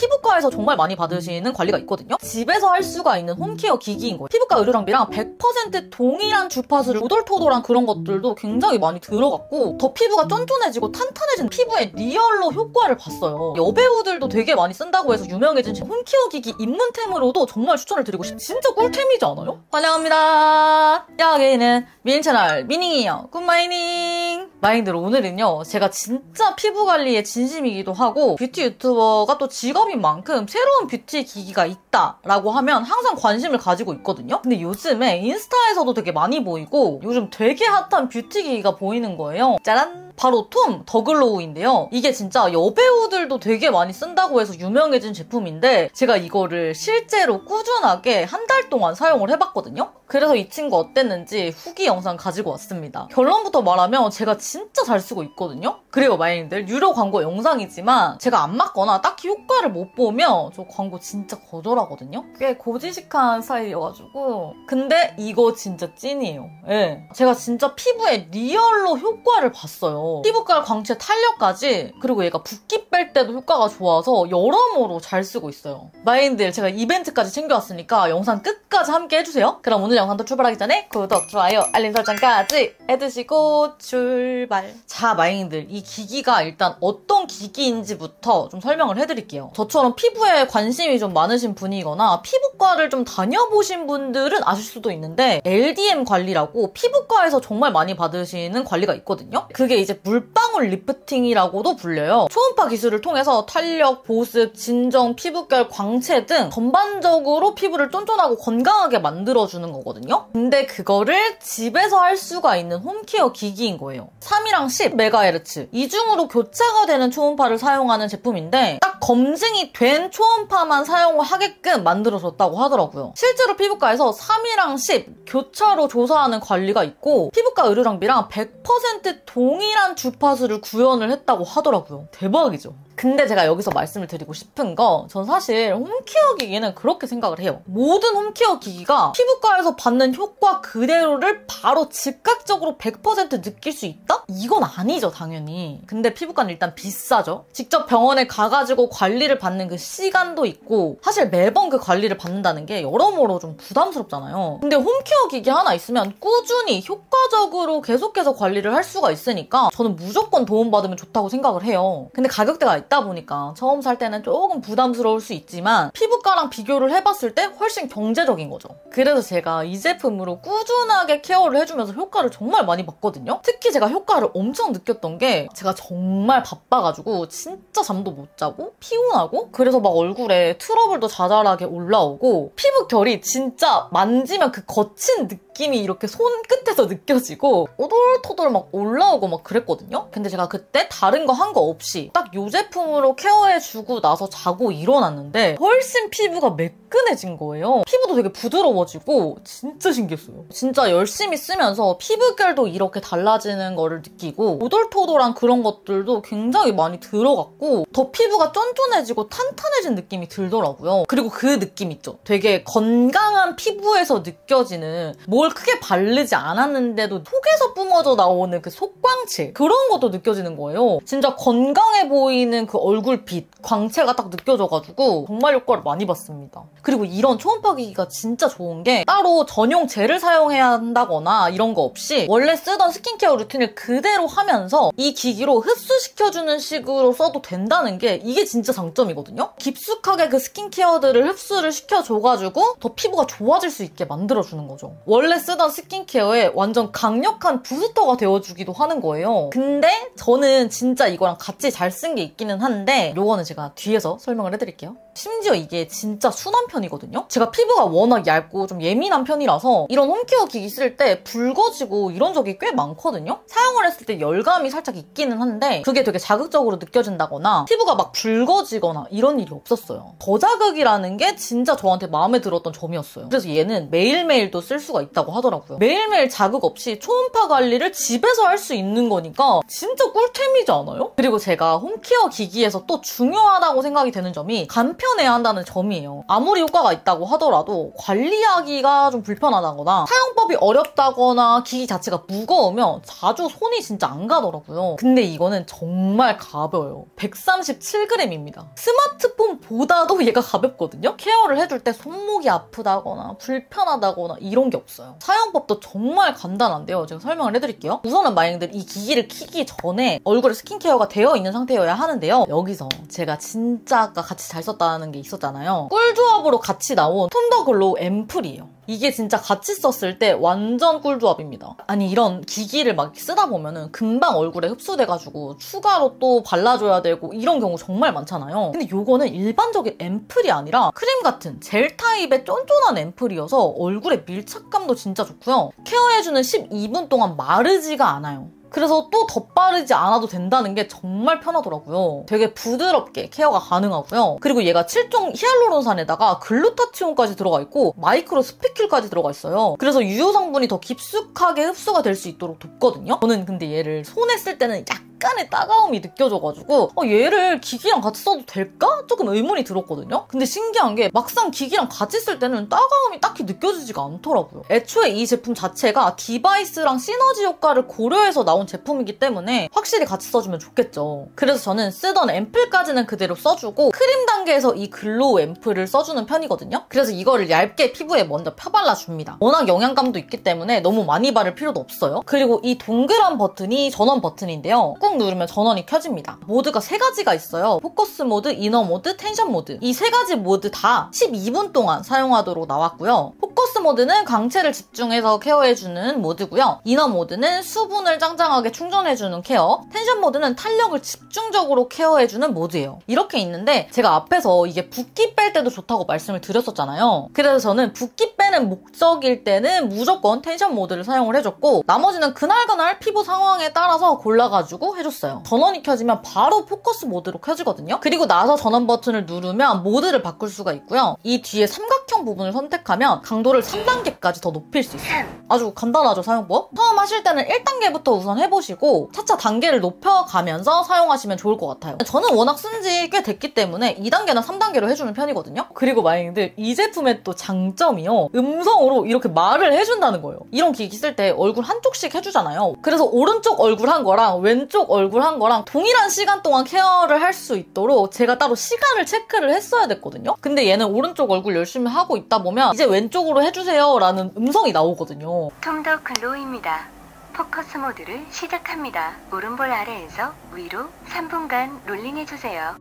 피부과에서 정말 많이 받으시는 관리가 있거든요. 집에서 할 수가 있는 홈케어 기기인 거예요. 피부과 의료랑비랑 100% 동일한 주파수를 오돌토돌한 그런 것들도 굉장히 많이 들어갔고 더 피부가 쫀쫀해지고 탄탄해진 피부에 리얼로 효과를 봤어요. 여배우들도 되게 많이 쓴다고 해서 유명해진 홈케어 기기 입문템으로도 정말 추천을 드리고 싶어요. 진짜 꿀템이지 않아요? 환영합니다. 여기는 미인 채널 미닝이에요. 굿마이닝. 마인드로 오늘은요, 제가 진짜 피부 관리에 진심이기도 하고 뷰티 유튜버가 또 직업인 만큼 새로운 뷰티 기기가 있다라고 하면 항상 관심을 가지고 있거든요. 근데 요즘에 인스타에서도 되게 많이 보이고 요즘 되게 핫한 뷰티 기기가 보이는 거예요. 짜란! 바로 톰 더글로우인데요. 이게 진짜 여배우들도 되게 많이 쓴다고 해서 유명해진 제품인데 제가 이거를 실제로 꾸준하게 한 달 동안 사용을 해봤거든요. 그래서 이 친구 어땠는지 후기 영상 가지고 왔습니다. 결론부터 말하면 제가 진짜 잘 쓰고 있거든요. 그리고 마인들 유료 광고 영상이지만 제가 안 맞거나 딱히 효과를 못 보면 저 광고 진짜 거절하거든요. 꽤 고지식한 스타일이어가지고 근데 이거 진짜 찐이에요. 예. 제가 진짜 피부에 리얼로 효과를 봤어요. 피부깔, 광채, 탄력까지. 그리고 얘가 붓기 뺄 때도 효과가 좋아서 여러모로 잘 쓰고 있어요. 마인들 제가 이벤트까지 챙겨왔으니까 영상 끝까지 함께 해주세요. 그럼 오늘 영상도 출발하기 전에 구독, 좋아요, 알림 설정까지 해두시고 출발. 자, 마인들 이 기기가 일단 어떤 기기인지부터 좀 설명을 해드릴게요. 저처럼 피부에 관심이 좀 많으신 분이거나 피부과를 좀 다녀보신 분들은 아실 수도 있는데 LDM 관리라고 피부과에서 정말 많이 받으시는 관리가 있거든요. 그게 이제 물방울 리프팅이라고도 불려요. 초음파 기술을 통해서 탄력, 보습, 진정, 피부결, 광채 등 전반적으로 피부를 쫀쫀하고 건강하게 만들어주는 거거든요. 근데 그거를 집에서 할 수가 있는 홈케어 기기인 거예요. 3이랑 10MHz 이중으로 교차가 되는 초음파를 사용하는 제품인데 딱 검증이 된 초음파만 사용을 하게끔 만들어졌다고 하더라고요. 실제로 피부과에서 3이랑 10 교차로 조사하는 관리가 있고 피부과 의료랑비랑 100% 동일한 주파수를 구현을 했다고 하더라고요. 대박이죠? 근데 제가 여기서 말씀을 드리고 싶은 거 전 사실 홈케어 기기는 그렇게 생각을 해요. 모든 홈케어 기기가 피부과에서 받는 효과 그대로를 바로 즉각적으로 100% 느낄 수 있다? 이건 아니죠, 당연히. 근데 피부과는 일단 비싸죠. 직접 병원에 가가지고 관리를 받는 그 시간도 있고 사실 매번 그 관리를 받는다는 게 여러모로 좀 부담스럽잖아요. 근데 홈케어 기기 하나 있으면 꾸준히 효과적으로 계속해서 관리를 할 수가 있으니까 저는 무조건 도움받으면 좋다고 생각을 해요. 근데 가격대가 있다 보니까 처음 살 때는 조금 부담스러울 수 있지만 피부과랑 비교를 해봤을 때 훨씬 경제적인 거죠. 그래서 제가 이 제품으로 꾸준하게 케어를 해주면서 효과를 정말 많이 봤거든요. 특히 제가 효과를 엄청 느꼈던 게 제가 정말 바빠가지고 진짜 잠도 못 자고 피곤하고 그래서 막 얼굴에 트러블도 자잘하게 올라오고 피부결이 진짜 만지면 그 거친 느낌이 이렇게 손끝에서 느껴지고 오돌토돌 막 올라오고 막 그랬거든요. 근데 제가 그때 다른 거 한 거 없이 딱 이 제품으로 케어해주고 나서 자고 일어났는데 훨씬 피부가 매끈해진 거예요. 피부도 되게 부드러워지고 진짜 신기했어요. 진짜 열심히 쓰면서 피부결도 이렇게 달라지는 거를 느끼고 오돌토돌한 그런 것들도 굉장히 많이 들어갔고 더 피부가 쫀쫀해지고 탄탄해진 느낌이 들더라고요. 그리고 그 느낌 있죠? 되게 건강한 피부에서 느껴지는 뭘 크게 바르지 않았는데도 속에서 뿜어져 나오는 그 속광채 그런 것도 느껴지는 거예요. 진짜 건강해 보이는 그 얼굴빛, 광채가 딱 느껴져가지고 정말 효과를 많이 봤습니다. 그리고 이런 초음파 기기가 진짜 좋은 게 따로 전용 젤을 사용해야 한다거나 이런 거 없이 원래 쓰던 스킨케어 루틴을 그대로 하면서 이 기기로 흡수시켜주는 식으로 써도 된다는 게 이게 진짜 장점이거든요. 깊숙하게 그 스킨케어들을 흡수를 시켜줘가지고 더 피부가 좋아질 수 있게 만들어주는 거죠. 원래 쓰던 스킨케어에 완전 강력한 부스터가 되어주기도 하는 거예요. 근데 저는 진짜 이거랑 같이 잘 쓴 게 있기는 한데 요거는 제가 뒤에서 설명을 해드릴게요. 심지어 이게 진짜 순한 편이거든요. 제가 피부가 워낙 얇고 좀 예민한 편이라서 이런 홈케어 기기 쓸 때 붉어지고 이런 적이 꽤 많거든요. 사용을 했을 때 열감이 살짝 있기는 한데 그게 되게 자극적으로 느껴진다거나 피부가 막 붉어지거나 이런 일이 없었어요. 저자극이라는 게 진짜 저한테 마음에 들었던 점이었어요. 그래서 얘는 매일매일 또 쓸 수가 있다고 있다고 하더라고요. 매일매일 자극 없이 초음파 관리를 집에서 할 수 있는 거니까 진짜 꿀템이지 않아요? 그리고 제가 홈케어 기기에서 또 중요하다고 생각이 되는 점이 간편해야 한다는 점이에요. 아무리 효과가 있다고 하더라도 관리하기가 좀 불편하다거나 사용법이 어렵다거나 기기 자체가 무거우면 자주 손이 진짜 안 가더라고요. 근데 이거는 정말 가벼워요. 137g입니다. 스마트폰보다도 얘가 가볍거든요? 케어를 해줄 때 손목이 아프다거나 불편하다거나 이런 게 없어요. 사용법도 정말 간단한데요. 제가 설명을 해드릴게요. 우선은 마잉들 이 기기를 켜기 전에 얼굴에 스킨케어가 되어 있는 상태여야 하는데요. 여기서 제가 진짜 아까 같이 잘 썼다는 게 있었잖아요. 꿀조합으로 같이 나온 톤 더 글로우 앰플이에요. 이게 진짜 같이 썼을 때 완전 꿀조합입니다. 아니 이런 기기를 막 쓰다 보면은 금방 얼굴에 흡수돼가지고 추가로 또 발라줘야 되고 이런 경우 정말 많잖아요. 근데 요거는 일반적인 앰플이 아니라 크림 같은 젤 타입의 쫀쫀한 앰플이어서 얼굴에 밀착감도 진짜 좋고요. 케어해주는 12분 동안 마르지가 않아요. 그래서 또 덧바르지 않아도 된다는 게 정말 편하더라고요. 되게 부드럽게 케어가 가능하고요. 그리고 얘가 7종 히알루론산에다가 글루타치온까지 들어가 있고 마이크로 스피큘까지 들어가 있어요. 그래서 유효 성분이 더 깊숙하게 흡수가 될 수 있도록 돕거든요. 저는 근데 얘를 손에 쓸 때는 약간의 따가움이 느껴져가지고 얘를 기기랑 같이 써도 될까? 조금 의문이 들었거든요. 근데 신기한 게 막상 기기랑 같이 쓸 때는 따가움이 딱히 느껴지지가 않더라고요. 애초에 이 제품 자체가 디바이스랑 시너지 효과를 고려해서 나온 제품이기 때문에 확실히 같이 써주면 좋겠죠. 그래서 저는 쓰던 앰플까지는 그대로 써주고 크림 단계에서 이 글로우 앰플을 써주는 편이거든요. 그래서 이거를 얇게 피부에 먼저 펴발라줍니다. 워낙 영양감도 있기 때문에 너무 많이 바를 필요도 없어요. 그리고 이 동그란 버튼이 전원 버튼인데요. 꾹 누르면 전원이 켜집니다. 모드가 3가지가 있어요. 포커스 모드, 이너 모드, 텐션 모드. 이 3가지 모드 다 12분 동안 사용하도록 나왔고요. 포커스 모드는 광채를 집중해서 케어해주는 모드고요. 이너 모드는 수분을 짱짱하게 충전해주는 케어, 텐션 모드는 탄력을 집중적으로 케어해주는 모드예요. 이렇게 있는데 제가 앞에서 이게 붓기 뺄 때도 좋다고 말씀을 드렸었잖아요. 그래서 저는 붓기 빼는 목적일 때는 무조건 텐션 모드를 사용을 해줬고 나머지는 그날그날 피부 상황에 따라서 골라가지고 해줬어요. 전원이 켜지면 바로 포커스 모드로 켜지거든요. 그리고 나서 전원 버튼을 누르면 모드를 바꿀 수가 있고요. 이 뒤에 삼각형 부분을 선택하면 강도를 3단계까지 더 높일 수 있어요. 아주 간단하죠, 사용법? 처음 하실 때는 1단계부터 우선 해보시고 차차 단계를 높여가면서 사용하시면 좋을 것 같아요. 저는 워낙 쓴 지 꽤 됐기 때문에 2단계나 3단계로 해주는 편이거든요. 그리고 마잉들 이 제품의 또 장점이요. 음성으로 이렇게 말을 해준다는 거예요. 이런 기기 쓸 때 얼굴 한쪽씩 해주잖아요. 그래서 오른쪽 얼굴 한 거랑 왼쪽 얼굴 한 거랑 동일한 시간 동안 케어를 할 수 있도록 제가 따로 시간을 체크를 했어야 됐거든요. 근데 얘는 오른쪽 얼굴 열심히 하고 있다 보면 이제 왼쪽으로 해주세요 라는 음성이 나오거든요. 톰 더 글로우입니다. 포커스 모드를 시작합니다. 오른볼 아래에서 위로 3분간 롤링해주세요.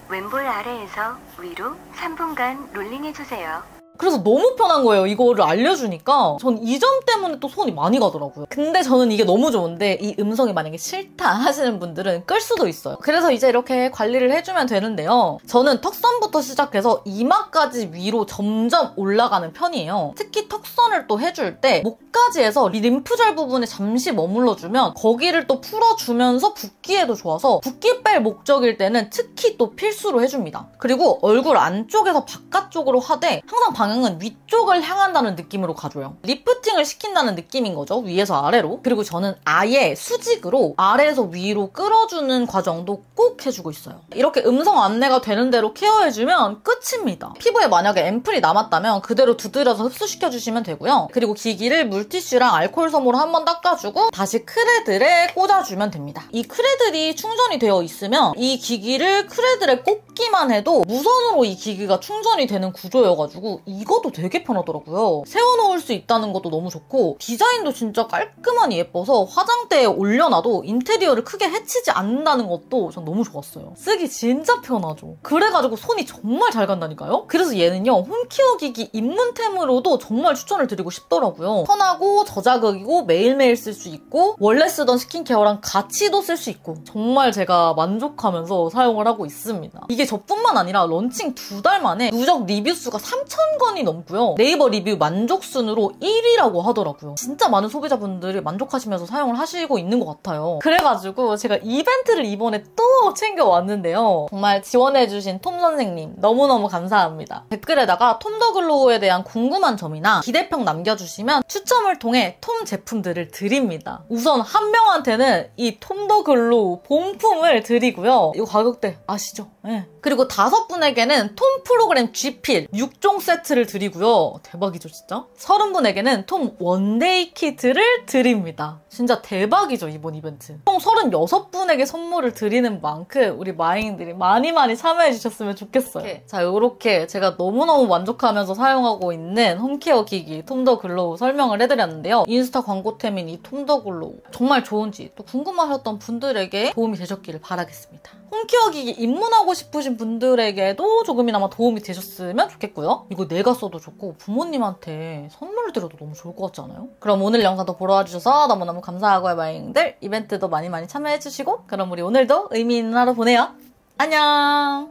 왼볼 아래에서 위로 3분간 롤링해주세요. 그래서 너무 편한 거예요. 이거를 알려주니까 전 이 점 때문에 또 손이 많이 가더라고요. 근데 저는 이게 너무 좋은데 이 음성이 만약에 싫다 하시는 분들은 끌 수도 있어요. 그래서 이제 이렇게 관리를 해주면 되는데요. 저는 턱선부터 시작해서 이마까지 위로 점점 올라가는 편이에요. 특히 턱선을 또 해줄 때 목까지 해서 림프절 부분에 잠시 머물러주면 거기를 또 풀어주면서 붓기에도 좋아서 붓기 뺄 목적일 때는 특히 또 필수로 해줍니다. 그리고 얼굴 안쪽에서 바깥쪽으로 하되 항상 방향은 위쪽을 향한다는 느낌으로 가줘요. 리프팅을 시킨다는 느낌인 거죠. 위에서 아래로. 그리고 저는 아예 수직으로 아래에서 위로 끌어주는 과정도 꼭 해주고 있어요. 이렇게 음성 안내가 되는 대로 케어해주면 끝입니다. 피부에 만약에 앰플이 남았다면 그대로 두드려서 흡수시켜주시면 되고요. 그리고 기기를 물티슈랑 알코올 솜으로 한번 닦아주고 다시 크레들에 꽂아주면 됩니다. 이 크레들이 충전이 되어 있으면 이 기기를 크레들에 꽂기만 해도 무선으로 이 기기가 충전이 되는 구조여가지고 이것도 되게 편하더라고요. 세워놓을 수 있다는 것도 너무 좋고 디자인도 진짜 깔끔하니 예뻐서 화장대에 올려놔도 인테리어를 크게 해치지 않는다는 것도 전 너무 좋았어요. 쓰기 진짜 편하죠. 그래가지고 손이 정말 잘 간다니까요? 그래서 얘는요, 홈케어 기기 입문템으로도 정말 추천을 드리고 싶더라고요. 편하고 저자극이고 매일매일 쓸 수 있고 원래 쓰던 스킨케어랑 같이도 쓸 수 있고 정말 제가 만족하면서 사용을 하고 있습니다. 이게 저뿐만 아니라 런칭 2달 만에 누적 리뷰 수가 3,000건 건이 넘고요. 네이버 리뷰 만족 순으로 1위라고 하더라고요. 진짜 많은 소비자분들이 만족하시면서 사용을 하시고 있는 것 같아요. 그래가지고 제가 이벤트를 이번에 또 챙겨왔는데요. 정말 지원해주신 톰 선생님 너무너무 감사합니다. 댓글에다가 톰 더 글로우에 대한 궁금한 점이나 기대평 남겨주시면 추첨을 통해 톰 제품들을 드립니다. 우선 한 명한테는 이 톰 더 글로우 본품을 드리고요. 이거 가격대 아시죠? 네. 그리고 5분에게는 톰 프로그램 G필 6종 세트를 드리고요. 대박이죠 진짜? 30분에게는 톰 원데이 키트를 드립니다. 진짜 대박이죠 이번 이벤트. 총 36분에게 선물을 드리는 만큼 우리 마잉들이 많이 참여해주셨으면 좋겠어요. 자, 이렇게 제가 너무너무 만족하면서 사용하고 있는 홈케어 기기 톰 더 글로우 설명을 해드렸는데요. 인스타 광고템인 이 톰 더 글로우 정말 좋은지 또 궁금하셨던 분들에게 도움이 되셨기를 바라겠습니다. 홈케어 기기 입문하고 싶으신 분들에게도 조금이나마 도움이 되셨으면 좋겠고요. 이거 내가 써도 좋고 부모님한테 선물을 드려도 너무 좋을 것 같지 않아요? 그럼 오늘 영상도 보러 와주셔서 너무너무 감사하고요, 마잉들. 이벤트도 많이 참여해주시고 그럼 우리 오늘도 의미 있는 하루 보내요. 안녕.